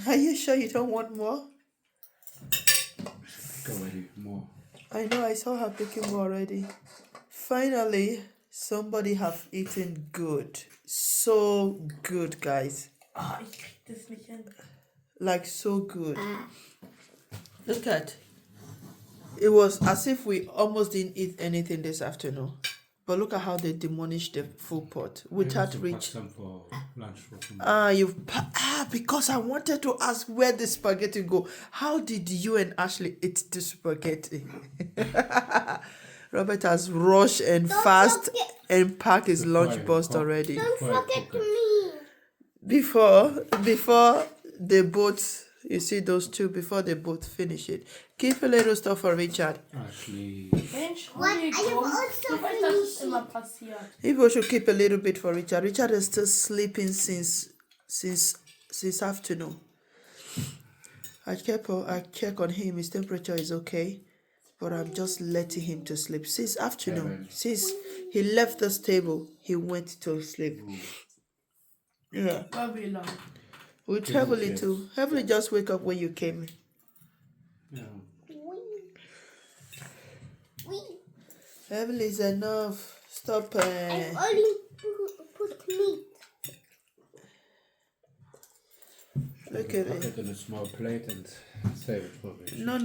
Are you sure you don't want more? Go already, more. I know, I saw her picking more already. Finally, somebody have eaten good. So good, guys. Ah, ich krieg das nicht hin. Like, so good. Look at. It was as if we almost didn't eat anything this afternoon. But look at how they demolished the full pot without reach. Some for lunch for tomorrow. Because I wanted to ask where the spaghetti go. How did you and Ashley eat the spaghetti? Robert has rushed and fast and packed his lunch box already. Don't forget me. Before they both, you see those two, before they both finish it. Keep a little stuff for Richard. Actually, Entschuldigung. also Du weißt, das ist immer passiert. People should keep a little bit for Richard. Richard is still sleeping since afternoon. I check on him. His temperature is okay, but I'm just letting him to sleep. Since afternoon, since he left this table, he went to sleep. Yeah. Very long. With Heavenly too. Heavenly just wake up when you came in. yeah. Heavenly is enough. Stop. I only put meat. Look at Put it. it in a small plate and save it for me. No.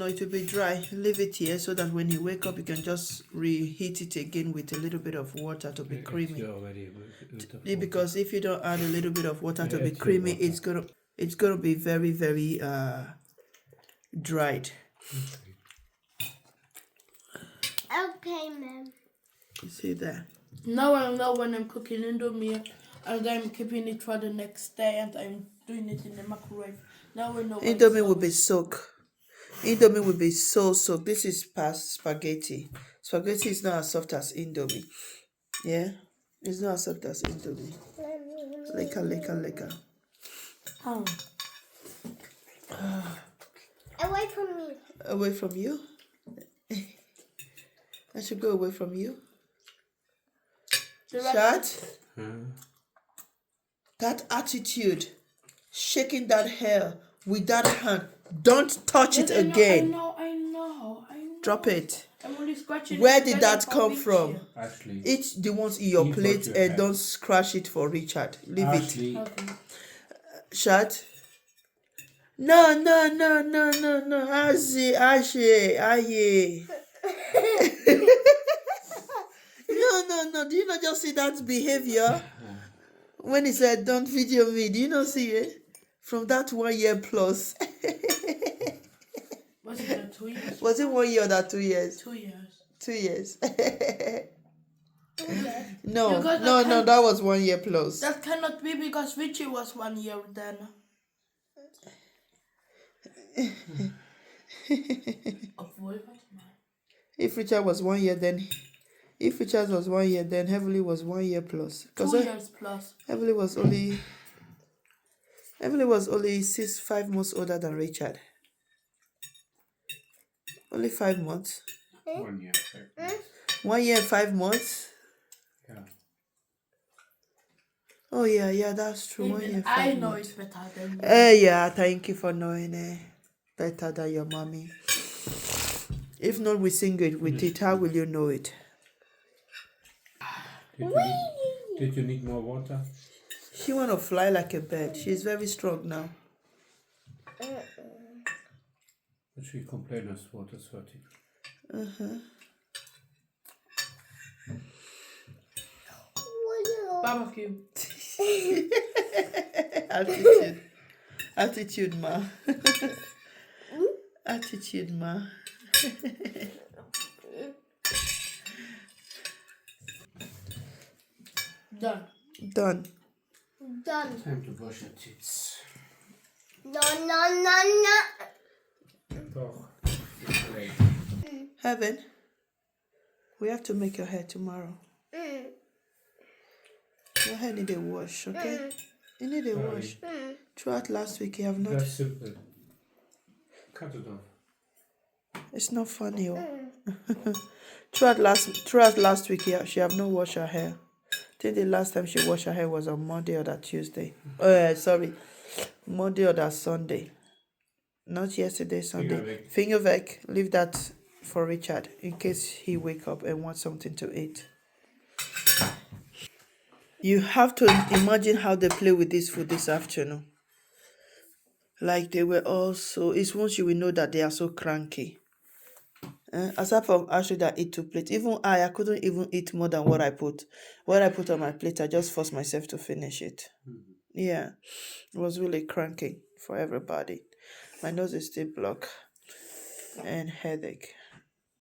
It will be dry. Leave it here so that when you wake up, you can just reheat it again with a little bit of water to be creamy. Already Because if you don't add a little bit of water to Yeah, be it's creamy, water. it's gonna be very, very dried. Okay, ma'am. You see that? Now I know when I'm cooking Indomie and I'm keeping it for the next day and I'm doing it in the microwave. Now I know. Indomie will be soaked. Indomie will be so soaked. This is past spaghetti. Spaghetti is not as soft as Indomie. Yeah? It's not as soft as Indomie. Leka. Oh. Away from me. Away from you? I should go away from you. Shad? That attitude, shaking that hair with that hand. Don't touch it again. I know. Drop it. I'm only scratching. Where it did together that for come Richie. from? Ashley. Eat the ones in your Eat what plate you and have. don't scratch it for Richard. Leave it. Ashley. Okay. Shad? No. Ashley. No. Do you not just see that behavior? When he said, don't video me, do you not see it? From that 1 year plus. Was it 2 years? Was it 1 year or that 2 years? 2 years. 2 years. Because No, I that was 1 year plus. That cannot be because Richie was 1 year then. Obwohl, warte mal. If Richard was 1 year, then Heavenly was 1 year plus. 2 years plus. Heavenly was only 5 months older than Richard. Only 5 months. 1 year. 1 year and 5 months. Yeah. Oh yeah, that's true. 1 year. Even 5 I know months. it better than you. Yeah, thank you for knowing it better than your mommy. If not, we sing it with it. How will you know it? Did you need more water? She want to fly like a bird. She's very strong now. But she complained as water is hurting. Barbecue. Attitude, ma. Attitude, ma. Done. Done. Time to brush your teeth. No. Doch. It's late. Heaven, we have to make your hair tomorrow. Your hair need a wash, okay? You need a wash. Throughout last week, you have not. That's simple. Cut it off. It's not funny, oh. Throughout last week, yeah, she have not washed her hair. I think the last time she washed her hair was on Monday or that Tuesday. Sorry, Monday or that Sunday. Not yesterday, Sunday. Fingerwerk. Fingerwerk. Leave that for Richard in case he wake up and wants something to eat. You have to imagine how they play with this food this afternoon. Like they were also, it's once you will know that they are so cranky. Aside from actually that eat 2 plates, even I couldn't even eat more than what I put. What I put on my plate, I just forced myself to finish it. Yeah, it was really cranky for everybody. My nose is still blocked and headache.